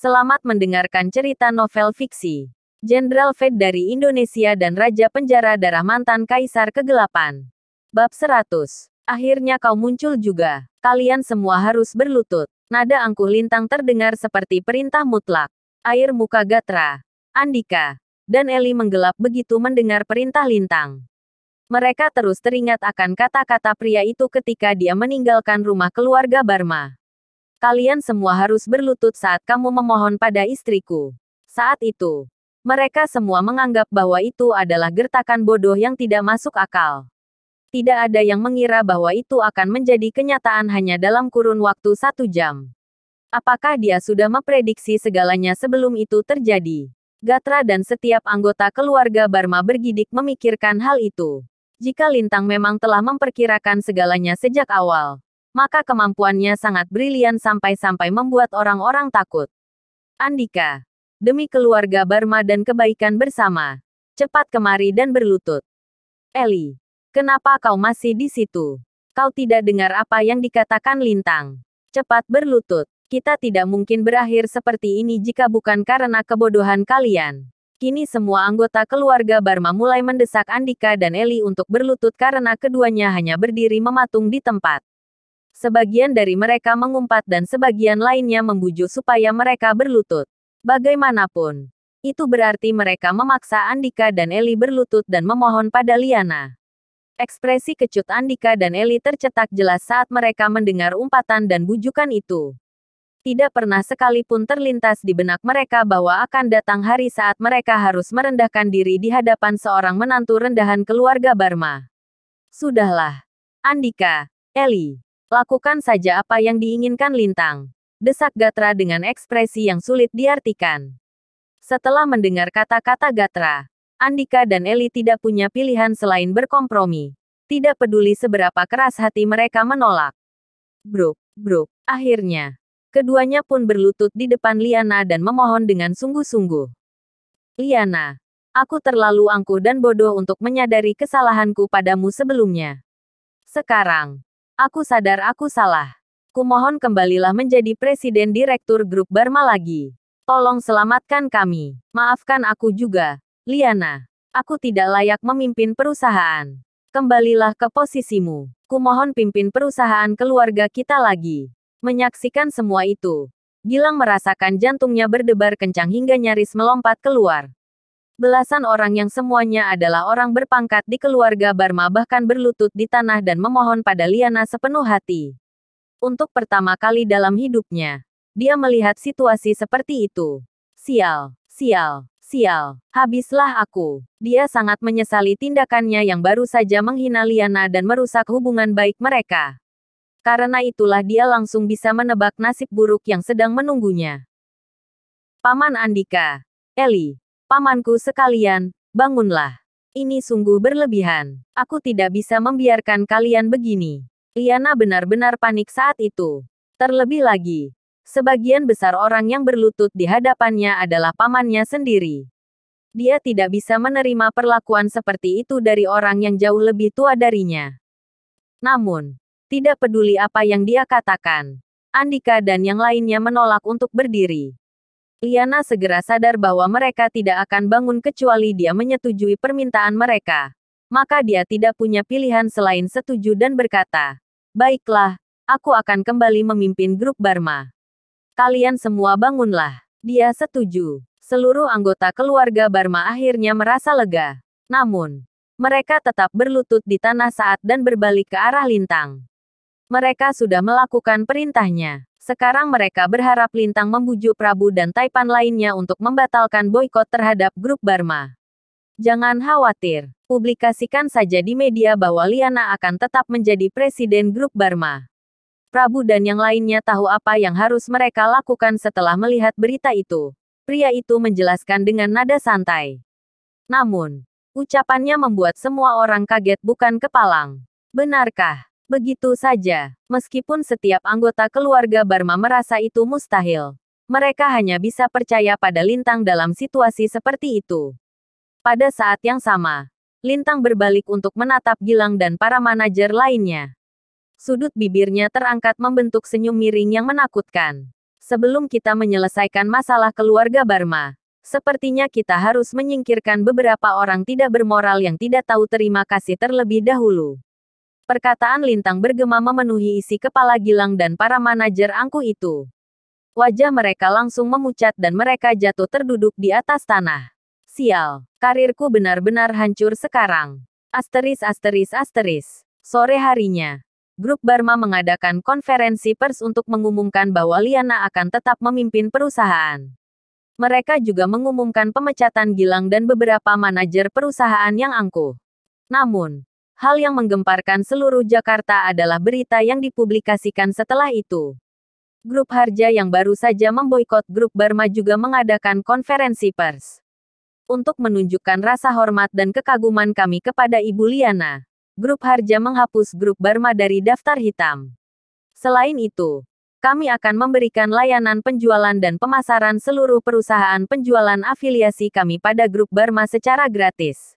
Selamat mendengarkan cerita novel fiksi. Jenderal Fed dari Indonesia dan Raja Penjara Darah Mantan Kaisar Kegelapan. Bab 100. Akhirnya kau muncul juga. Kalian semua harus berlutut. Nada angkuh lintang terdengar seperti perintah mutlak. Air muka Gatra, Andika, dan Eli menggelap begitu mendengar perintah lintang. Mereka terus teringat akan kata-kata pria itu ketika dia meninggalkan rumah keluarga Barma. Kalian semua harus berlutut saat kamu memohon pada istriku. Saat itu, mereka semua menganggap bahwa itu adalah gertakan bodoh yang tidak masuk akal. Tidak ada yang mengira bahwa itu akan menjadi kenyataan hanya dalam kurun waktu 1 jam. Apakah dia sudah memprediksi segalanya sebelum itu terjadi? Gatra dan setiap anggota keluarga Barma bergidik memikirkan hal itu. Jika Lintang memang telah memperkirakan segalanya sejak awal, maka kemampuannya sangat brilian sampai-sampai membuat orang-orang takut. Andika, demi keluarga Barma dan kebaikan bersama, cepat kemari dan berlutut. Eli, kenapa kau masih di situ? Kau tidak dengar apa yang dikatakan Lintang. Cepat berlutut. Kita tidak mungkin berakhir seperti ini jika bukan karena kebodohan kalian. Kini semua anggota keluarga Barma mulai mendesak Andika dan Eli untuk berlutut karena keduanya hanya berdiri mematung di tempat. Sebagian dari mereka mengumpat dan sebagian lainnya membujuk supaya mereka berlutut. Bagaimanapun, itu berarti mereka memaksa Andika dan Eli berlutut dan memohon pada Liana. Ekspresi kecut Andika dan Eli tercetak jelas saat mereka mendengar umpatan dan bujukan itu. Tidak pernah sekalipun terlintas di benak mereka bahwa akan datang hari saat mereka harus merendahkan diri di hadapan seorang menantu rendahan keluarga Barma. Sudahlah, Andika, Eli. Lakukan saja apa yang diinginkan Lintang. Desak Gatra dengan ekspresi yang sulit diartikan. Setelah mendengar kata-kata Gatra, Andika dan Eli tidak punya pilihan selain berkompromi. Tidak peduli seberapa keras hati mereka menolak. Bruk. Akhirnya, keduanya pun berlutut di depan Liana dan memohon dengan sungguh-sungguh. Liana, aku terlalu angkuh dan bodoh untuk menyadari kesalahanku padamu sebelumnya. Sekarang, aku sadar aku salah. Kumohon kembalilah menjadi presiden direktur grup Barma lagi. Tolong selamatkan kami. Maafkan aku juga, Liana. Aku tidak layak memimpin perusahaan. Kembalilah ke posisimu. Kumohon pimpin perusahaan keluarga kita lagi. Menyaksikan semua itu, Gilang merasakan jantungnya berdebar kencang hingga nyaris melompat keluar. Belasan orang yang semuanya adalah orang berpangkat di keluarga Barma bahkan berlutut di tanah dan memohon pada Liana sepenuh hati. Untuk pertama kali dalam hidupnya, dia melihat situasi seperti itu. Sial. Habislah aku. Dia sangat menyesali tindakannya yang baru saja menghina Liana dan merusak hubungan baik mereka. Karena itulah dia langsung bisa menebak nasib buruk yang sedang menunggunya. Paman Andika, Eli, pamanku sekalian, bangunlah. Ini sungguh berlebihan. Aku tidak bisa membiarkan kalian begini. Liana benar-benar panik saat itu. Terlebih lagi, sebagian besar orang yang berlutut di hadapannya adalah pamannya sendiri. Dia tidak bisa menerima perlakuan seperti itu dari orang yang jauh lebih tua darinya. Namun, tidak peduli apa yang dia katakan, Andika dan yang lainnya menolak untuk berdiri. Liana segera sadar bahwa mereka tidak akan bangun kecuali dia menyetujui permintaan mereka. Maka dia tidak punya pilihan selain setuju dan berkata, "Baiklah, aku akan kembali memimpin grup Barma. Kalian semua bangunlah." Dia setuju. Seluruh anggota keluarga Barma akhirnya merasa lega. Namun, mereka tetap berlutut di tanah saat dan berbalik ke arah Lintang. Mereka sudah melakukan perintahnya. Sekarang mereka berharap Lintang membujuk Prabu dan Taipan lainnya untuk membatalkan boikot terhadap grup Barma. Jangan khawatir, publikasikan saja di media bahwa Liana akan tetap menjadi presiden grup Barma. Prabu dan yang lainnya tahu apa yang harus mereka lakukan setelah melihat berita itu. Pria itu menjelaskan dengan nada santai. Namun, ucapannya membuat semua orang kaget bukan kepalang. Benarkah? Begitu saja, meskipun setiap anggota keluarga Barma merasa itu mustahil, mereka hanya bisa percaya pada Lintang dalam situasi seperti itu. Pada saat yang sama, Lintang berbalik untuk menatap Gilang dan para manajer lainnya. Sudut bibirnya terangkat membentuk senyum miring yang menakutkan. Sebelum kita menyelesaikan masalah keluarga Barma, sepertinya kita harus menyingkirkan beberapa orang tidak bermoral yang tidak tahu terima kasih terlebih dahulu. Perkataan Lintang bergema memenuhi isi kepala Gilang dan para manajer angkuh itu. Wajah mereka langsung memucat dan mereka jatuh terduduk di atas tanah. Sial, karirku benar-benar hancur sekarang. Asteris. Sore harinya, Grup Barma mengadakan konferensi pers untuk mengumumkan bahwa Liana akan tetap memimpin perusahaan. Mereka juga mengumumkan pemecatan Gilang dan beberapa manajer perusahaan yang angkuh. Namun, hal yang menggemparkan seluruh Jakarta adalah berita yang dipublikasikan setelah itu. Grup Harja yang baru saja memboikot Grup Barma juga mengadakan konferensi pers. Untuk menunjukkan rasa hormat dan kekaguman kami kepada Ibu Liana, Grup Harja menghapus Grup Barma dari daftar hitam. Selain itu, kami akan memberikan layanan penjualan dan pemasaran seluruh perusahaan penjualan afiliasi kami pada Grup Barma secara gratis.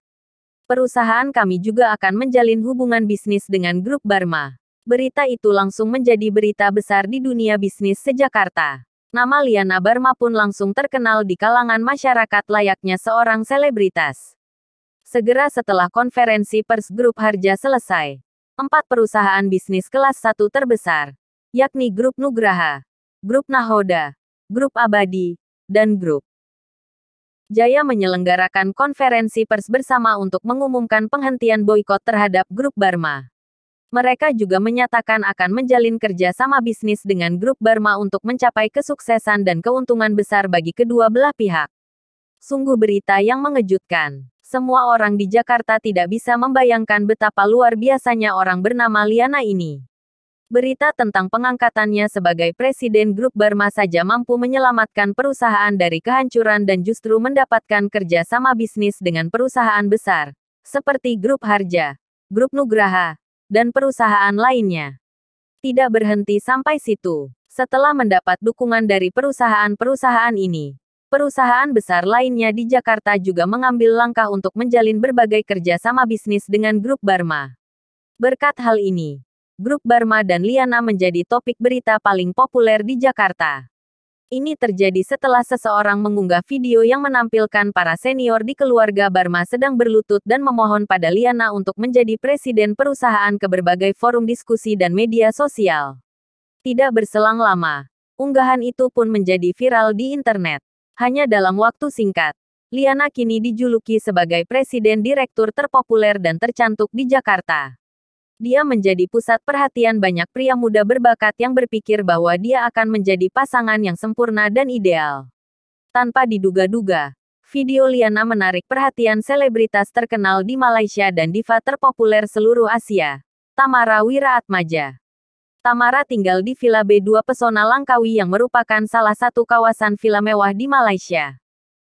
Perusahaan kami juga akan menjalin hubungan bisnis dengan Grup Barma. Berita itu langsung menjadi berita besar di dunia bisnis se-Jakarta. Nama Liana Barma pun langsung terkenal di kalangan masyarakat layaknya seorang selebritas. Segera setelah konferensi pers Grup Harja selesai, 4 perusahaan bisnis kelas 1 terbesar, yakni Grup Nugraha, Grup Nahoda, Grup Abadi, dan Grup Jaya menyelenggarakan konferensi pers bersama untuk mengumumkan penghentian boikot terhadap Grup Barma. Mereka juga menyatakan akan menjalin kerja sama bisnis dengan Grup Barma untuk mencapai kesuksesan dan keuntungan besar bagi kedua belah pihak. Sungguh berita yang mengejutkan. Semua orang di Jakarta tidak bisa membayangkan betapa luar biasanya orang bernama Liana ini. Berita tentang pengangkatannya sebagai presiden Grup Barma saja mampu menyelamatkan perusahaan dari kehancuran dan justru mendapatkan kerja sama bisnis dengan perusahaan besar, seperti Grup Harja, Grup Nugraha, dan perusahaan lainnya. Tidak berhenti sampai situ. Setelah mendapat dukungan dari perusahaan-perusahaan ini, perusahaan besar lainnya di Jakarta juga mengambil langkah untuk menjalin berbagai kerjasama bisnis dengan Grup Barma. Berkat hal ini, Grup Barma dan Liana menjadi topik berita paling populer di Jakarta. Ini terjadi setelah seseorang mengunggah video yang menampilkan para senior di keluarga Barma sedang berlutut dan memohon pada Liana untuk menjadi presiden perusahaan ke berbagai forum diskusi dan media sosial. Tidak berselang lama, unggahan itu pun menjadi viral di internet. Hanya dalam waktu singkat, Liana kini dijuluki sebagai presiden direktur terpopuler dan tercantik di Jakarta. Dia menjadi pusat perhatian banyak pria muda berbakat yang berpikir bahwa dia akan menjadi pasangan yang sempurna dan ideal. Tanpa diduga-duga, video Liana menarik perhatian selebritas terkenal di Malaysia dan diva terpopuler seluruh Asia, Tamara Wiraatmaja. Tamara tinggal di Villa B2 Pesona Langkawi yang merupakan salah satu kawasan villa mewah di Malaysia.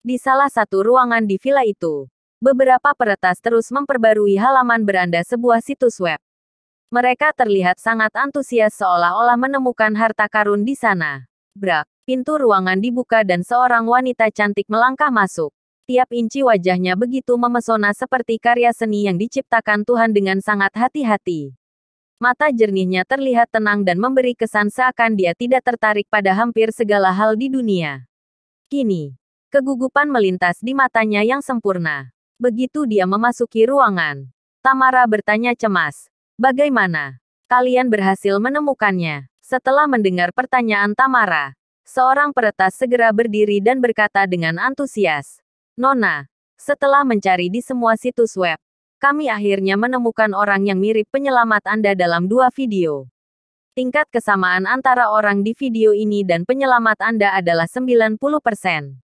Di salah satu ruangan di villa itu, beberapa peretas terus memperbarui halaman beranda sebuah situs web. Mereka terlihat sangat antusias seolah-olah menemukan harta karun di sana. Brak, pintu ruangan dibuka dan seorang wanita cantik melangkah masuk. Tiap inci wajahnya begitu memesona seperti karya seni yang diciptakan Tuhan dengan sangat hati-hati. Mata jernihnya terlihat tenang dan memberi kesan seakan dia tidak tertarik pada hampir segala hal di dunia. Kini, kegugupan melintas di matanya yang sempurna. Begitu dia memasuki ruangan, Tamara bertanya cemas. Bagaimana kalian berhasil menemukannya? Setelah mendengar pertanyaan Tamara, seorang peretas segera berdiri dan berkata dengan antusias, "Nona, setelah mencari di semua situs web, kami akhirnya menemukan orang yang mirip penyelamat Anda dalam 2 video. Tingkat kesamaan antara orang di video ini dan penyelamat Anda adalah 90%.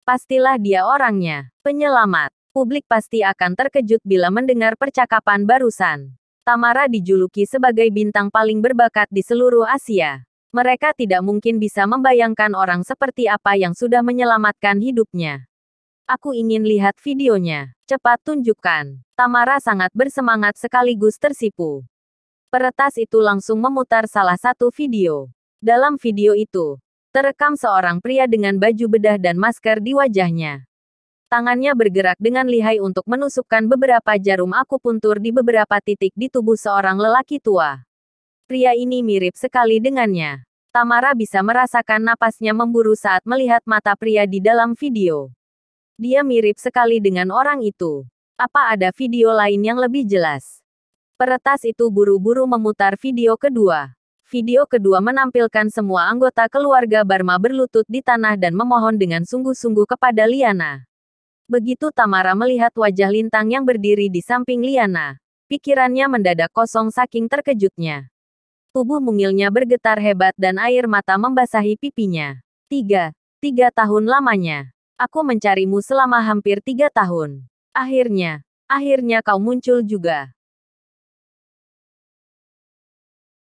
Pastilah dia orangnya, penyelamat. Publik pasti akan terkejut bila mendengar percakapan barusan." Tamara dijuluki sebagai bintang paling berbakat di seluruh Asia. Mereka tidak mungkin bisa membayangkan orang seperti apa yang sudah menyelamatkan hidupnya. Aku ingin lihat videonya. Cepat tunjukkan. Tamara sangat bersemangat sekaligus tersipu. Peretas itu langsung memutar salah satu video. Dalam video itu, terekam seorang pria dengan baju bedah dan masker di wajahnya. Tangannya bergerak dengan lihai untuk menusukkan beberapa jarum akupuntur di beberapa titik di tubuh seorang lelaki tua. Pria ini mirip sekali dengannya. Tamara bisa merasakan napasnya memburu saat melihat mata pria di dalam video. Dia mirip sekali dengan orang itu. Apa ada video lain yang lebih jelas? Peretas itu buru-buru memutar video kedua. Video kedua menampilkan semua anggota keluarga Barma berlutut di tanah dan memohon dengan sungguh-sungguh kepada Liana. Begitu Tamara melihat wajah Lintang yang berdiri di samping Liana, pikirannya mendadak kosong saking terkejutnya. Tubuh mungilnya bergetar hebat dan air mata membasahi pipinya. 3 tahun lamanya. Aku mencarimu selama hampir 3 tahun. Akhirnya kau muncul juga.